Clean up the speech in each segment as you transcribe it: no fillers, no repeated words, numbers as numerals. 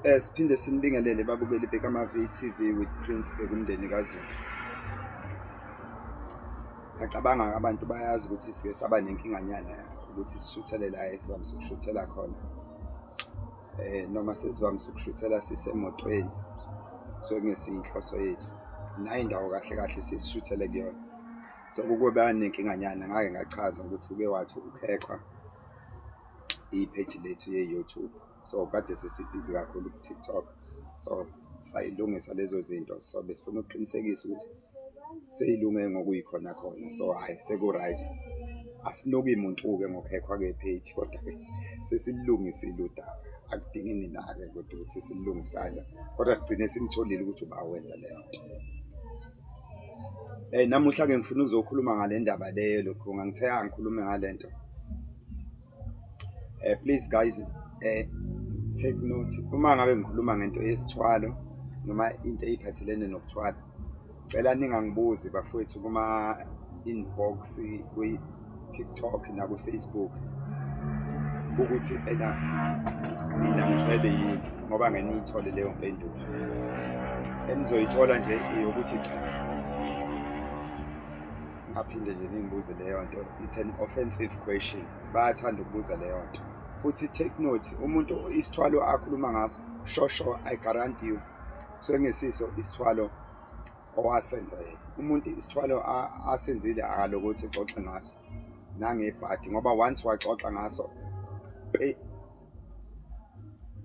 Siphinde sinibingelele babukeli bekama-VTV with Prince Bekumndeni kaZulu. Ngiyacabanga abantu bayazi ukuthi sike saba nenkinganyana ukuthi sishuthele la esivamise ukushuthela khona. Noma sesivamise ukushuthela sisemotweni so ngesiyinhloso yethu. Nayi indawo kahle kahle sisishuthele kuyona. So kube nenkinganyana ngake ngachaza ukuthi uke wathi ukhekwa ipage lethu ye-YouTube. So kade sesibhizi kakhulu ku-TikTok. So sayilungisa lezo zinto. So besifuna ukuqinisekisa ukuthi seyilunge ngokuyikhona khona. So hayi seku-right. Asinoki umuntu-ke ngokuhekhwa ke-page kodwa sesilungisile udaba. Akudingi nina-ke kodwa ukuthi silungise kanjani. Kodwa sigcine simtholile ukuthi ubawenza leyo nto. Namuhla-ke ngifuna ukuzokhuluma ngale ndaba leyo lokho ngangitheka ngikhulume ngale nto. Please guys, take note. Uma ngabe ngikhuluma ngento yesithwalo noma into eyiphathelene nokuthwala, cela ningangibuzi bafowethu kuma inbox kwi-TikTok na ku-Facebook ukuthi mina ngithwele yini ngoba ngeke niyithole leyo mpendulo. Enizoyithola nje ukuthi cha. Ngaphinde nje ningibuze leyo nto. It's an offensive question. Bayathanda ukubuza leyo nto. Futhi take note, umuntu isithwalo akhuluma ngaso, shosho I guarantee you so ngesiso isithwalo owasenza yena. Umuntu isithwalo asenzile akalokuthi exoxe ngaso nangebhadi ngoba once waxoxa ngaso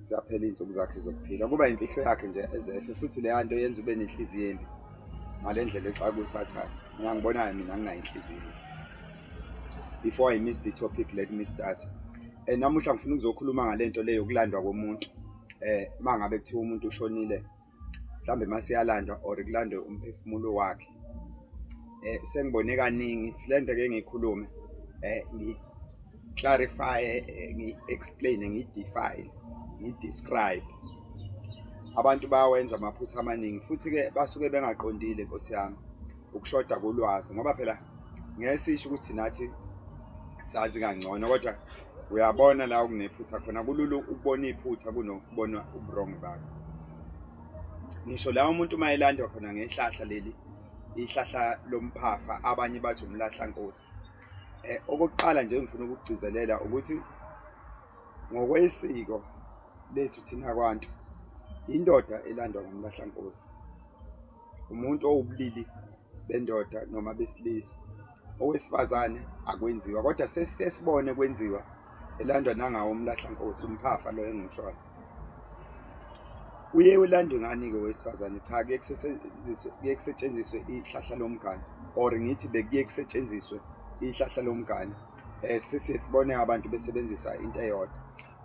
zaphela insuku zakhe zokuphila. Kuba imfihlo yakhe nje ezefe futhi le nto yenza ube nenhliziyo embi. Ngalendlela exa kusathana. Ngiyangibona mina nginayo inhliziyo. Before I miss the topic, let me start. Namuhla ngifuna ukuzokhuluma ngalento leyo yokulandwa komuntu. Mangabe kuthiwa umuntu ushonile, mhlambe masiyalandwa or kulandwe umphefumulo wakhe. Sengibone kaningi silento ke ngikhulume, clarify, ngi-explain, ngi-define, ngi-describe. Abantu bayawenza amaphutha amaningi futhi ke basuke bengaqondile Nkosi yami ukushoda kolwazi ngoba phela ngiyasisho ukuthi nathi sazi kangcono kodwa uyabona la okunephutha khona kululu ukubona iphutha kunokubona ubuwrong bakho. Ngisho la umuntu mayelandwa khona ngehlahla leli ihlahla lomphafa abanye bathi umlahla nkosi. Okokuqala nje ngifuna ukugcizelela ukuthi ngokwesiko lethu thina kwaNtu indoda elandwa ngumlahla nkosi. Umuntu owubulili bendoda noma besilisa. Owesifazane akwenziwa kodwa sesibone kwenziwa elandwa nangawo umlahla nkosi umphafa lo engishona. Uye ulandwe ngani ke wesifazane? Cha, kuye kusetshenziswe ihlahla lomgani or ngithi bekuye kusetshenziswe ihlahla lomgani. Sesibone abantu besebenzisa into eyodwa.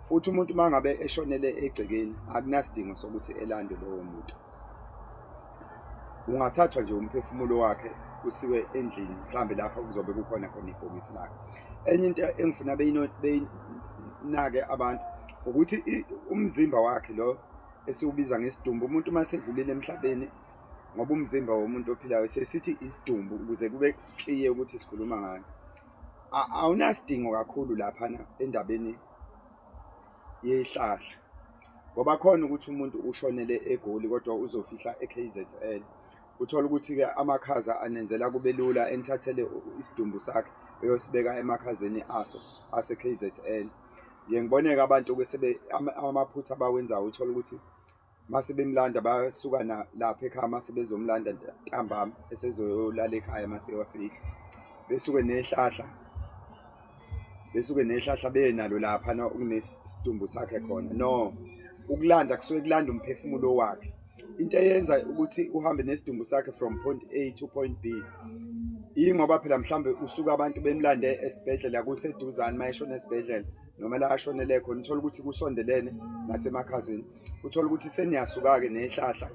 Futhi umuntu mangabe eshonele egcekeni akunasidingo sokuthi elandwe lowo muntu. Ungathathwa nje umphefumulo wakhe usiwe endlini mhlambe lapha kuzobe kukhona ibhokisi lakhe. Enye into engifuna beyinake abantu ukuthi umzimba wakhe lo esiubiza ngesidumbu, umuntu masedlulile emhlabeni ngoba umzimba womuntu ophilayo sesithi isidumbu ukuze kube clear ukuthi sikhuluma ngani. Awunasidingo kakhulu lapha endabeni yehlahla ngoba khona ukuthi umuntu ushonele eGoli kodwa uzofihla eKZN. Uthola ukuthi ke amakhaza anenzela kube lula enithathele isidumbu sakhe eyosibeka emakhazeni aso ase-KZN. Ngiyengiboneka abantu ke amaphutha abawenzayo uthola ukuthi mase bemlanda basuka lapha ekhaya mase bezomlanda ntambama esezoyolala ekhaya mase wafihla. Besuke nehlahla benalo lapha kunesidumbu sakhe khona. No, ukulanda kusuke kulanda umphefumulo wakhe. Into eyenza ukuthi uhambe nesidumbu sakhe from point A to point B. Ingoba phela mhlambe usuka abantu bemlande esibhedlela kuseduzane mayeshona esibhedlela noma la ashonele khona uthola ukuthi kusondelene nasemakhazini. Uthola ukuthi seniyasuka ke nehlahla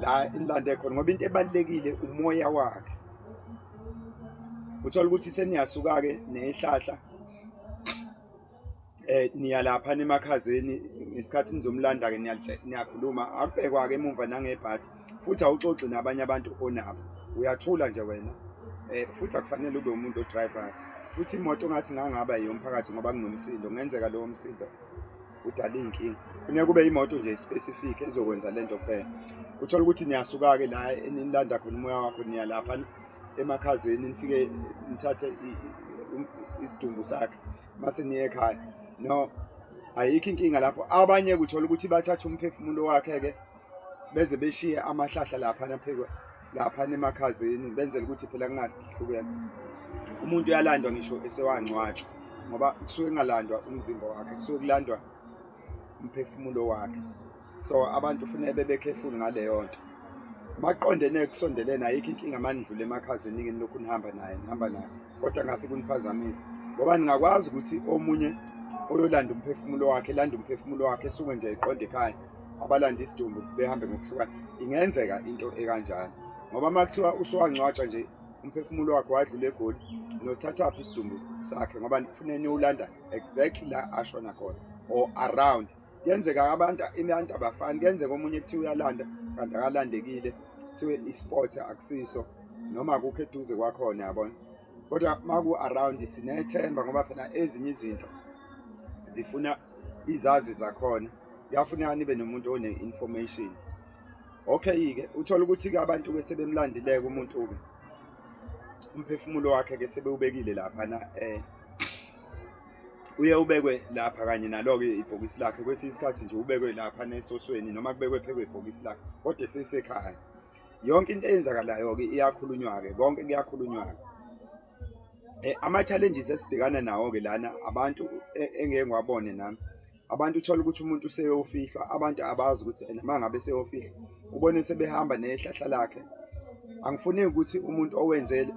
la inlande khona ngoba into ebalekile umoya wakhe. Uthola ukuthi seniyasuka ke nehlahla niya lapha emakhazeni ngesikhathi nizomlanda ke niyakhuluma akubhekwa ke emuva nangebhadi futhi awuxoxi nabanye abantu onabo uyathula nje wena futhi akufanele ube umuntu odriver futhi imoto ngathi ngangaba yomphakathi ngoba kunomsindo ngenzeka lowo msindo udala inkingi kufuneka kube imoto nje specific ezokwenza lento kuphela. Uthola ukuthi niyasuka-ke la enilanda khona umoya wakho niya lapha emakhazeni nifike nithathe isidumbu sakhe mase niye ekhaya. No, ayikho inkinga lapho. Abanye kuthola ukuthi bathatha umphefumulo wakhe-ke beze beshiye amahlahla laphana phekwe laphana emakhazeni benzela ukuthi phela kungahlukene. Umuntu uyalandwa ngisho esewangcwatshwa ngoba kusuke kungalandwa umzimba wakhe, kusuke kulandwa umphefumulo wakhe. So abantu kufanele bebe careful ngaleyo nto. Maqondene kusondelene ayikho inkinga manidlule emakhazeni lokhu nihamba naye kodwa ngase kuniphazamisa ngoba ningakwazi ukuthi omunye oyolanda umphefumulo wakhe landa umphefumulo wakhe esuke nje eqonde ekhaya abalanda isidumbu behambe ngokuhlukana. Ingenzeka into ekanjalo ngoba makuthiwa uswangcwatshwa nje umphefumulo wakhe wadlula eGoli nosithathaphi isidumbu sakhe ngoba kufanele niyolanda exactly la ashona khona or around. Kuyenzeka abantu abafani, kuyenzeka omunye kuthiwa uyalanda kanti akalandekile, kuthiwe isport akusiso noma akukho eduze kwakhona yabona. Kodwa maku around sinethemba ngoba phela ezinye izinto zifuna izazi zakhona, kuyafuneka nibe nomuntu one-information. Okay-ke uthola ukuthi-ke abantu-ke sebemlandileke umuntu-ke umphefumulo wakhe-ke sebewubekile laphana uye ubekwe lapha kanye nalo-ke ibhokisi lakhe. Kwesinye isikhathi nje ubekwe lapha nesosweni noma kubekwe phekwe ibhokisi lakhe kodwa sesekhaya. Yonke into eyenzakalayo-ke iyakhulunywa-ke, konke kuyakhulunywa-ke. Ama-challenges esibhekana nawo-ke lana abantu engeke ngiwabone nami, abantu uthola ukuthi umuntu useyofihlwa, abantu abazi ukuthi uma ngabe seyofihlwa ubone sebehamba nehlahla lakhe. Angifuneki ukuthi umuntu owenzele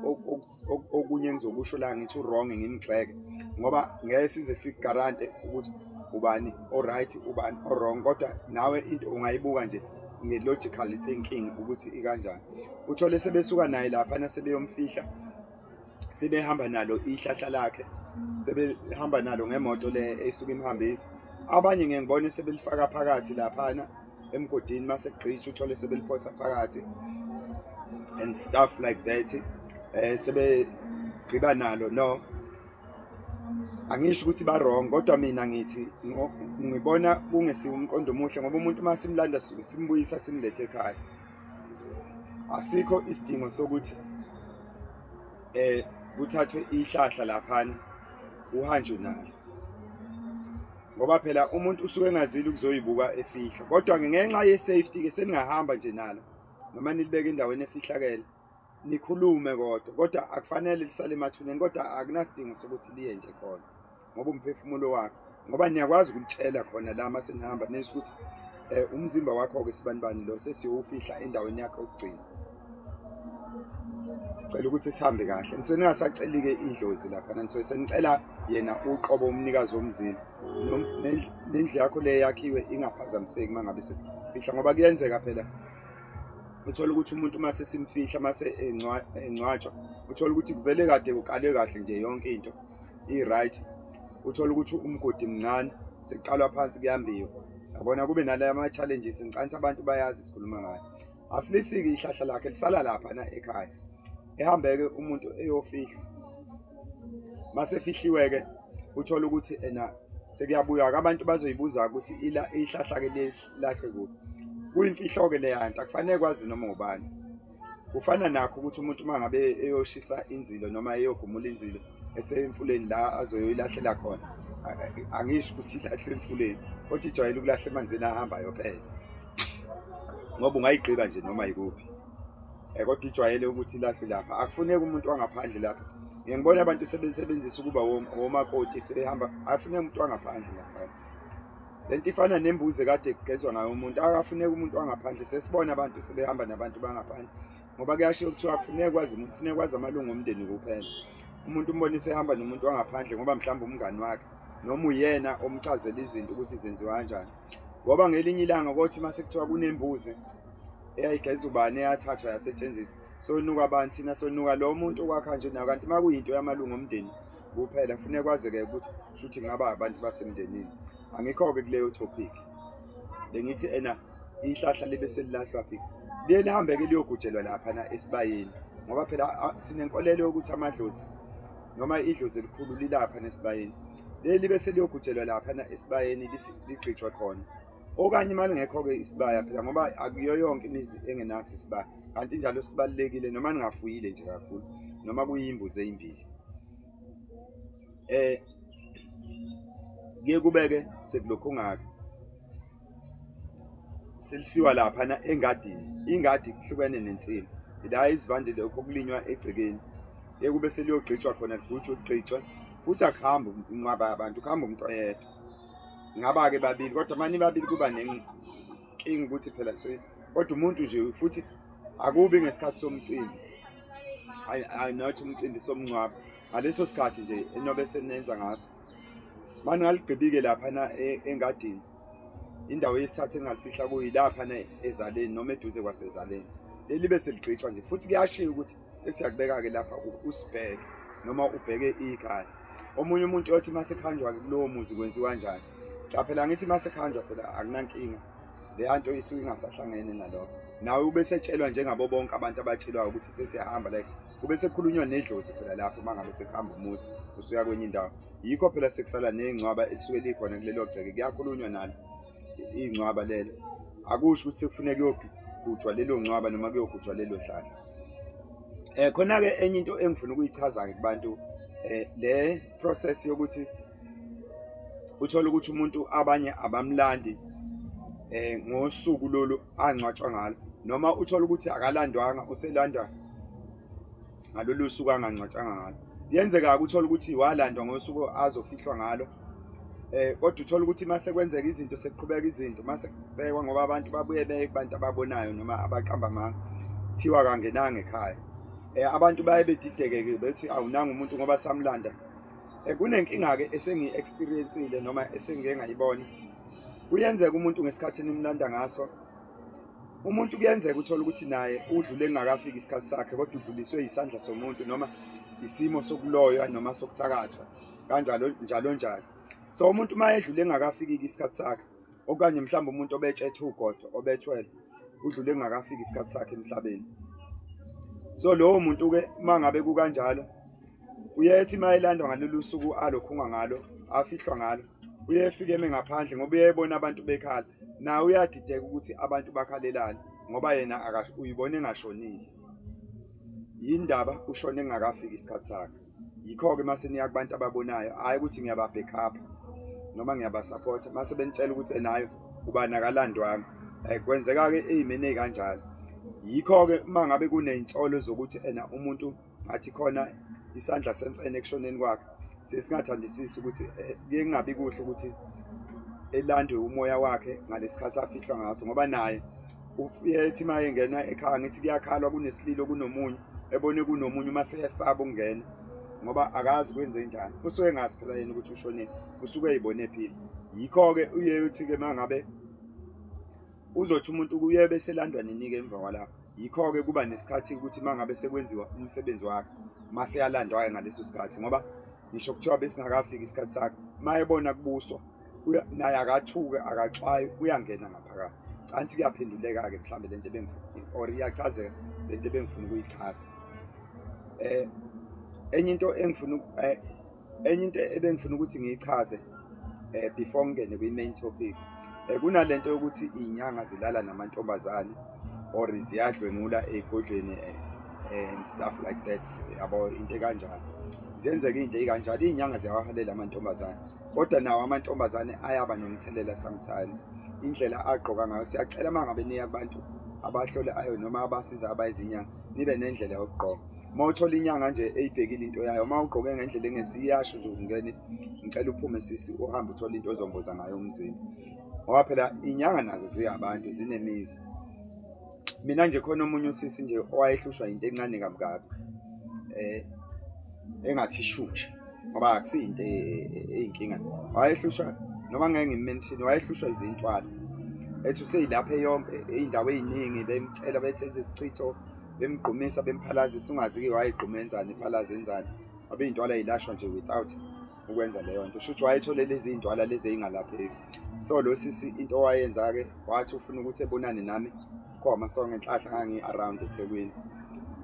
okunye engizokusho la ngithi wrong ngimgxeke ngoba ngeke size sigarante ukuthi ubani alright ubani wrong, kodwa nawe into ungayibuka nje nge-logical thinking ukuthi ikanjani. Uthole sebesuka naye lapha sebeyomfihla, sebehamba nalo ihlahla lakhe, sebehamba nalo ngemoto le esuka imhambisa. Abanye ngeke ngibone sebelifaka phakathi laphana emgodini mase kugqitsha uthole sebeliphosa phakathi and stuff like that. Sebegqiba nalo. No, angisho ukuthi ba wrong kodwa mina ngithi ngibona kungesiwo umqondo omuhle ngoba umuntu uma simlanda suke simbuyisa simlethe ekhaya. Asikho isidingo sokuthi kuthathwe ihlahla laphana uhanjwe nalo ngoba phela umuntu usuke engazili ukuzoyibuka efihla. Kodwa ngenxa ye-safety ke seningahamba nje nalo noma nilibeke endaweni efihlakele nikhulume kodwa akufanele lisale emathuneni, kodwa akunasidingo sokuthi liye nje khona ngoba umphefumulo wakhe, ngoba niyakwazi ukulitshela khona la mase nihamba nesho ukuthi umzimba wakho-ke sibanibani lo sesiyowufihla endaweni yakhe yokugcina. Sicela ukuthi sihambe kahle, nisuke ningasaceli-ke idlozi laphana, nisuke senicela yena uqobo umnikazi womzimba nendlu yakho le yakhiwe ingaphazamiseki uma ngabe sesifihla ngoba kuyenzeka phela uthola ukuthi umuntu uma sesimfihla mase engcwatshwa uthola ukuthi kuvele kade ukale kahle nje yonke into i-right. Uthola ukuthi umgodi mncane sekuqalwa phansi kuyambiwa, yabona kube nalaya ama-challenges ngicanisa abantu bayazi sikhuluma ngayo. Asilisike ihlahla lakhe lisala laphana ekhaya, ehambeke umuntu eyofihlwa. Mase fihliwe-ke uthola ukuthi sekuyabuya-ke abantu bazoyibuza ukuthi ihlahla-ke lilahlwe kuphi. Kuyimfihlo-ke leyanto akufanele kwazi noma ubani. Kufana nakho ukuthi umuntu uma ngabe eyoshisa inzilo noma eyogumula inzilo esemfuleni la azoyoyilahlela khona, angisho ukuthi ilahlwe emfuleni kodwa ijwayele ukulahla emanzini ahambayo phela ngoba ungayigqiba nje noma yikuphi. Kodwa ijwayele ukuthi ilahlwe lapha, akufuneki umuntu wangaphandle lapha. Ngiyangibona abantu sebesebenzisa ukuba womakoti sebehamba, akufuneki umuntu wangaphandle lapha. Lento ifana nembuzi kade kugezwa ngayo umuntu, akafuneki umuntu wangaphandle. Sesibona abantu sebehamba nabantu bangaphandle ngoba kuyashiwo kuthiwa akufuneki kwazi umuntu, kufuneka kwazi amalungu omndeni kuphela. Umuntu umbonise ehamba nomuntu wangaphandle ngoba mhlawumbe umngani wakhe noma uyena omchazela izinto ukuthi zenziwa kanjani. Ngoba ngelinye ilanga kothi mase kuthiwa kunembuzi eyayigeza ubani eyathathwa yasetshenziswa, sonuka abantu thina sonuka lo muntu okwakha nje nayo, kanti uma kuyinto yamalungu omndeni kuphela kufuneka kwazi-ke ukuthi shuthi ngaba abantu basemndenini. Angikho-ke kuleyo topic bengithi ihlahla libe selilahlwa phi, liye lihambe-ke liyogujelwa laphana esibayeni ngoba phela sinenkolelo yokuthi amadlozi noma idlozi elikhulu lilapha nesibayeni. Libe seliyogujelwa laphana esibayeni ligqitshwe khona okanye imali ngekho-ke isibaya phela ngoba akuyo yonke imizi engenaso isibaya, kanti njalo sibalulekile noma ningafuyile nje kakhulu noma kuyimbuzi ezimbili. Kuye kube-ke sekulokhu ungaka selisiwa laphana engadini. Ingadi kuhlukene nensimu, la izivande lokho kulinywa egcekeni, kube seliyogqitshwa khona, ligujwe kugqitshwe futhi akuhambi inqwaba yabantu, kuhamba umuntu oyedwa. Ngaba-ke babili, kodwa manje babili kuba nenkinga ukuthi phela kodwa umuntu nje, futhi akubi ngesikhathi somcimbi, not umcimbi somngcwabo, ngaleso sikhathi nje enobe senenza ngaso. Manje ngaligqibi-ke laphana engadini, indawo yesithathu engalifihla kuyilaphana ezaleni noma eduze kwasezaleni, leli bese ligqitshwa nje. Futhi kuyashiya ukuthi sesiyakubeka-ke lapha usibheke noma ubheke ikhaya. Omunye umuntu othi mase khanjwa kulowo muzi kwenziwa kanjani, cha phela ngithi mase khanjwa phela akunankinga, le nto isuke ingasahlangene nalokho. Nawe ube setshelwa njengabo bonke abantu abatshelwayo ukuthi sesiyahamba, like kube sekukhulunywa nedlozi phela lapho mangabe sekuhamba umuzi usuya kwenye indawo. Yikho phela sekusala ney'ngcwaba elisuke likhona kulelo gceke, kuyakhulunywa nalo iy'ngcwaba lelo. Akusho ukuthi sekufuneka kuyogujwa lelo ngcwaba noma kuyogujwa lelo hlahla. Khona-ke enye into engifuna ukuyichaza-ke kubantu, le process yokuthi uthole ukuthi umuntu abanye abamlandi ngosuku lolu angcwatshwa ngalo, noma uthole ukuthi akalandwanga, uselandwa ngalolu suku angangcwatshanga ngalo. Yenzeka-ke uthole ukuthi walandwa ngosuku azofihlwa ngalo, kodwa uthole ukuthi mase kwenzeka izinto, sekuqhubeka izinto, mase kubhekwa ngoba abantu babuye beye kubantu ababonayo noma abaqamba amanga, kuthiwa kangenanga ekhaya. Abantu baye bedideke-ke bethi awunanga umuntu ngoba samlanda. Kunenkinga-ke esengiyi-experience-ile noma esengike ngayibona. Kuyenzeka umuntu ngesikhathi nimlanda ngaso, umuntu kuyenzeka uthole ukuthi naye udlule kungakafiki isikhathi sakhe, kodwa udluliswe isandla somuntu noma isimo sokuloywa noma sokuthakathwa, kanjalo njalo njalo. So umuntu uma edlule kungakafiki isikhathi sakhe, okanye mhlawumbe umuntu obetshethe ugodo, obethwele, udlule kungakafiki isikhathi sakhe emhlabeni. So lowo muntu-ke uma ngabe kukanjalo, uyethi uma elandwa ngalolu suku alokhunga ngalo, afihlwa ngalo, uyefika eme ngaphandle ngoba uyebona abantu bekhala, nawe uyadideka ukuthi abantu bakhalelani ngoba yena uyibone engashonile. Yindaba ushone engakafiki isikhathi sakhe. Yikho-ke mase niya kubantu ababonayo, hhayi ukuthi ngiyaba-backup-a noma ngiyabasapotha, mase benitshela ukuthi nayo ubani akalandwanga. Kwenzeka-ke ey'meni ey'kanjalo. Yikho-ke uma ngabe kuney'nsolo zokuthi umuntu ngathi khona isandla semfene ekushoneni kwakhe, sesingathandisisi ukuthi kuye kungabi kuhle ukuthi elandwe umoya wakhe ngalesikhathi afihlwa ngaso, ngoba naye uyethi uma engena ekhaya, ngithi kuyakhalwa, kunesililo, kunomunye, ebone kunomunye, uma seyesaba ukungena ngoba akazi kwenze njani, usuke engazi phela yena ukuthi ushonile, usuke ey'bone ephila. Yikho-ke uye uthi-ke uma ngabe uzothi umuntu uye beselandwa nini-ke emva kwalapho. Yikho-ke kuba nesikhathi ukuthi uma ngabe sekwenziwa umsebenzi wakhe, mase yalandwayo ngaleso sikhathi, ngoba ngisho kuthiwa besingakafiki isikhathi sakhe, uma ebona kubuswa naye akathuke, akaxwaye, uyangena ngaphakathi. Cansi kuyaphenduleka-ke mhlawumbe lento or iyachazeka lento ebengifuna ukuyichaza. Enye into ebengifuna ukuthi ngiyichaze before ngene kwi-main topic, kunalento yokuthi iy'nyanga zilala namantombazane or ziyadlwengula ey'godlweni and stuff like that, yabo, into ekanjalo. Ziyenzeka into ey'kanjalo, iy'nyanga ziyawahalela amantombazane, kodwa nawo amantombazane ayaba nomthelela sometimes. Indlela agqoka ngayo, siyacela uma ngabe niya kubantu abahlole ayo noma abasiza abayizinyanga, nibe nendlela yokugqoka. Uma uthola inyanga nje eyibhekile into yayo, uma ugqoke ngendlela engesiyasho nje ungene, ngicela uphume sisi, uhambe uthole into ozomboza ngayo umzimba, ngoba phela inyanga nazo ziyabantu, zinemizwa. Mina nje khona omunye usisi nje owayehlushwa into encane kabi, engathi ishusha, ngoba akusiyinto eyinkinga. Wayehlushwa noma ngeke ngimention, wayehlushwa izintwala, ethi useyilapha yonke iy'ndawo ey'ningi, bemtshela bethi ezesichitho, bemgqumisa, bemphalaza, ungazi-ke wayegqume enzani, iphalaza enzani, ngoba iy'ntwala yilashwa nje without ukwenza leyo nto. Shuthi wayethole lezi iy'ntwala lezi ey'ngalapheki. So lo sisi into owayenza-ke, wathi ufuna ukuthi ebonane nami khoma sonke nhlahla ngangi-around eThekwini,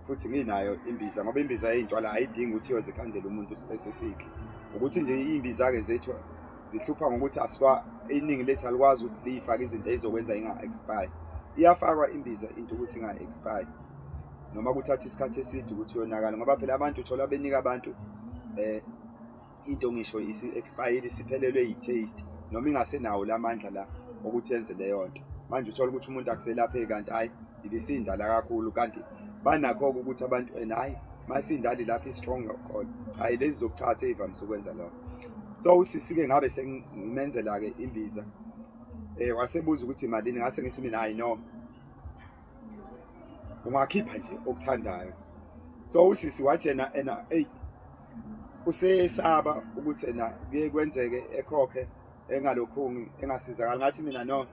futhi nginayo imbiza, ngoba imbiza yey'ntwala ayidingi ukuthi uyozikhandela umuntu specific, ukuthi nje iy'mbiza-ke zethu zihlupha ngokuthi iningi lethu alikwazi ukuthi liyifake izinto ezokwenza inga-expire. Iyafakwa imbiza into ukuthi inga-expire noma kuthatha isikhathi eside ukuthi yonakala, ngoba phela abantu uthola benika abantu into ngisho isi-expire isiphelelwe yi-taste noma ingasenawo lamandla la ukuthi yenze leyo nto. Manje uthola ukuthi umuntu akuselapheki kanti hayi ibisindala kakhulu, kanti banakho-ke ukuthi abantu hayi masindali lapho i-strong khona, hayi lezi zokuthatha ey'vamise ukwenza lokho. So usisi-ke ngabe sengimenzela-ke imbiza, wasebuza ukuthi imalini, ngase ngithi mina hayi no, ungakhipha nje okuthandayo. So usisi wathi ena usesaba ukuthi ena kuye kwenzeke ekhokhe engalokhungi engasizakali. Ngathi mina no,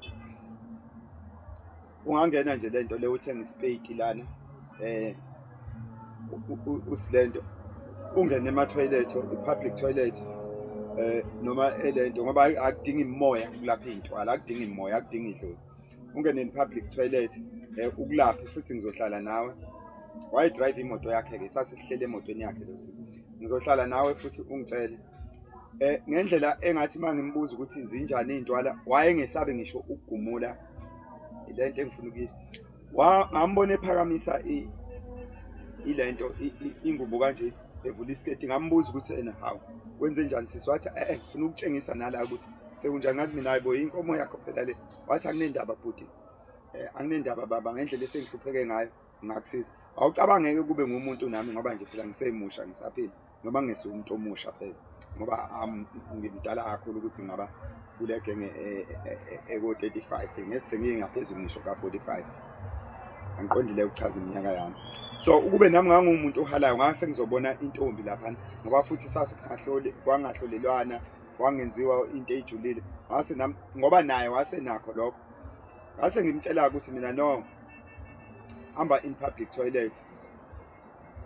ungangena nje lento le uthenga isipeyiti lana usilento ungene ema-toilet, i-public toilet noma elento, ngoba akudingi imoya ukulapha iy'ntwala, akudingi imoya, akudingi idlozi. Ungene in-public toilet ukulaphe futhi ngizohlala nawe. Wayidrayiva imoto yakhe-ke, sasihlele emotweni yakhe lo sisi. Ngizohlala nawe futhi ungitshele ngendlela engathi uma ngimbuza ukuthi zinjani iy'ntwala, wayengesabe ngisho ukugumula ile nto engifuna ukuyisho. Ngambona ephakamisa ilento ingubo kanje evula isiketi, ngambuza ukuthi ena hawu wenze njani sisi? Wathi ngifuna ukutshengisa nala ukuthi sekunjani. Ngathi mina hayibo inkomo yakho phela le. Wathi akunendaba bhuti, anginendaba baba, ngendlela esengihlupheke ngayo ngakusiza. Awucabangeke kube ngumuntu nami ngoba nje phela ngisemusha, ngisaphila, noma ngisumuntu omusha phela, ngoba ngimdala kakhulu ukuthi ngaba kule genge eko-35, ngithi sengiyingaphezulu ngisho ka-45, angiqondile ukuchaza iminyaka yami. So ukube nami ngangumuntu ohalayo ngase ngizobona intombi laphana, ngoba futhi kwangahlolelwana, kwangenziwa into ejulile. Ngase nami ngoba naye wasenakho lokho, ngase ngimtshela ukuthi mina no, hamba in public toilet.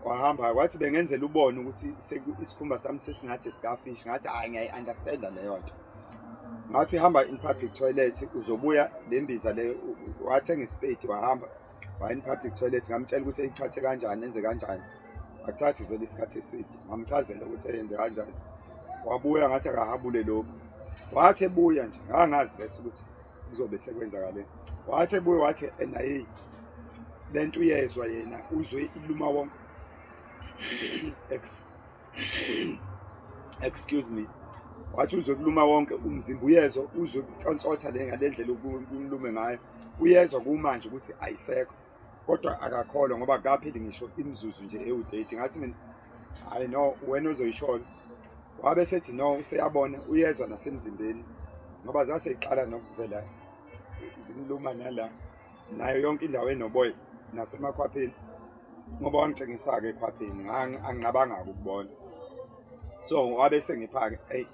Wahamba wathi bengenzela ubone ukuthi isikhumba sami sesingathi sikafishi. Ngathi hayi ngiyayi-understanda leyo nto. Ngathi hamba in public toilet uzobuya le mbiza le. Wathenga isipeyiti wahamba waya in public toilet, ngamtshela ukuthi eyithathe kanjani, enze kanjani. Akuthathi vele isikhathi eside, ngamchazela ukuthi eyenze kanjani. Wabuya ngathi akahabule lokhu. Wathi ebuya nje ngangazi vese ukuthi kuzobe sekwenzakaleni. Wathi ebuya wathi ena lento uyezwa yena, uzwe iluma wonke excuse me. Wathi uzwe kuluma wonke umzimba, uyezwa, uzwe ukucontsotha le ngalendlela ukumlume ngayo, uyezwa kumanje ukuthi ayisekho, kodwa akakholwa ngoba kapheli ngisho imizuzu nje ewu-30. Ngathi mina hayi no, wena uzoyishola. Wabe sethi no, useyabona, uyezwa nasemzimbeni ngoba zaseyiqala nokuvela zimluma nala nayo yonke indawo enoboya nasemakhwapheni, ngoba wangitshengisa-ke ekhwapheni, anginqabanga ukubona. So wabe sengipha-ke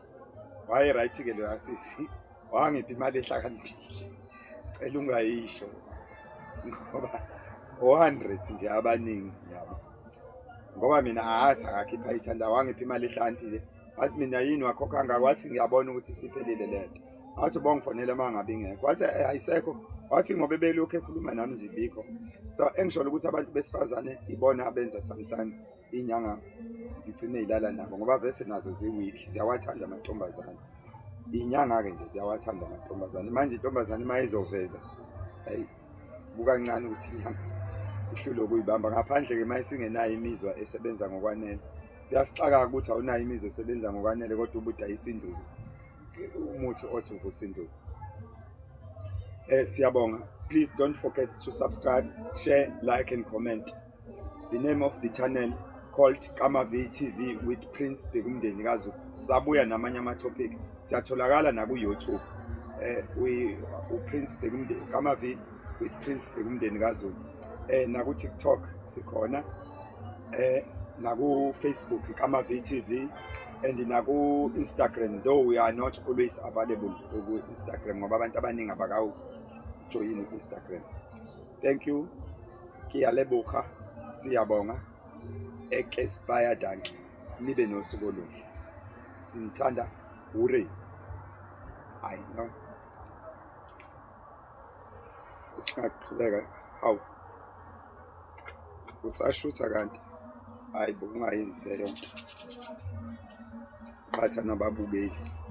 waye-right-ke lo yasisi, wangipha imali ehlakaniphile, cela ungayisho ngoba 100 nje abaningi yabo, ngoba mina ahathi akakhipha ayithanda. Wangipha imali ehlakaniphile, wathi mina yini wakhokha kangaka? Wathi ngiyabona ukuthi siphelile lento. Wathi bongifonela uma ngabe ingekho. Wathi ayisekho. Wathi ngoba belokhu ekhuluma nami nje bikho. So engisholo ukuthi abantu besifazane ibona abenza sometimes inyanga zigcine ilala nabo, ngoba vese nazo ziweak, ziyawathanda amantombazane. Inyanga-ke nje ziyawathanda amantombazane. Manje intombazane uma izoveza bukancane ukuthi inyanga ihlule ukuyibamba. Ngaphandle-ke uma isingenayo imizwa esebenza ngokwanele, kuyasixaka ukuthi awunayo imizwa esebenza ngokwanele kodwa ubudayisa induku, umuthi othi uvusa induku. Siyabonga. Please don't forget to subscribe, share, like and comment. The name of the channel called Kama V TV with Prince Bheki kaZulu. Sabuya namanye ama-topic, siyatholakala naku-YouTube. Prince Bheki, Kama V with Prince Bheki kaZulu. Naku-TikTok sikhona, naku-Facebook Kama V TV, and naku-Instagram, though we are not always available ku-Instagram ngoba abantu abaningi abakawu-join u-Instagram. Thank you, kiyaleboga, siyabonga, ekespire danke, nibe nosuku oluhle, sinithanda, ure. I know singaqhubeka. Hawu usashutha kanti hayi bo, ungayenzi leyo nto, bathana babukeli.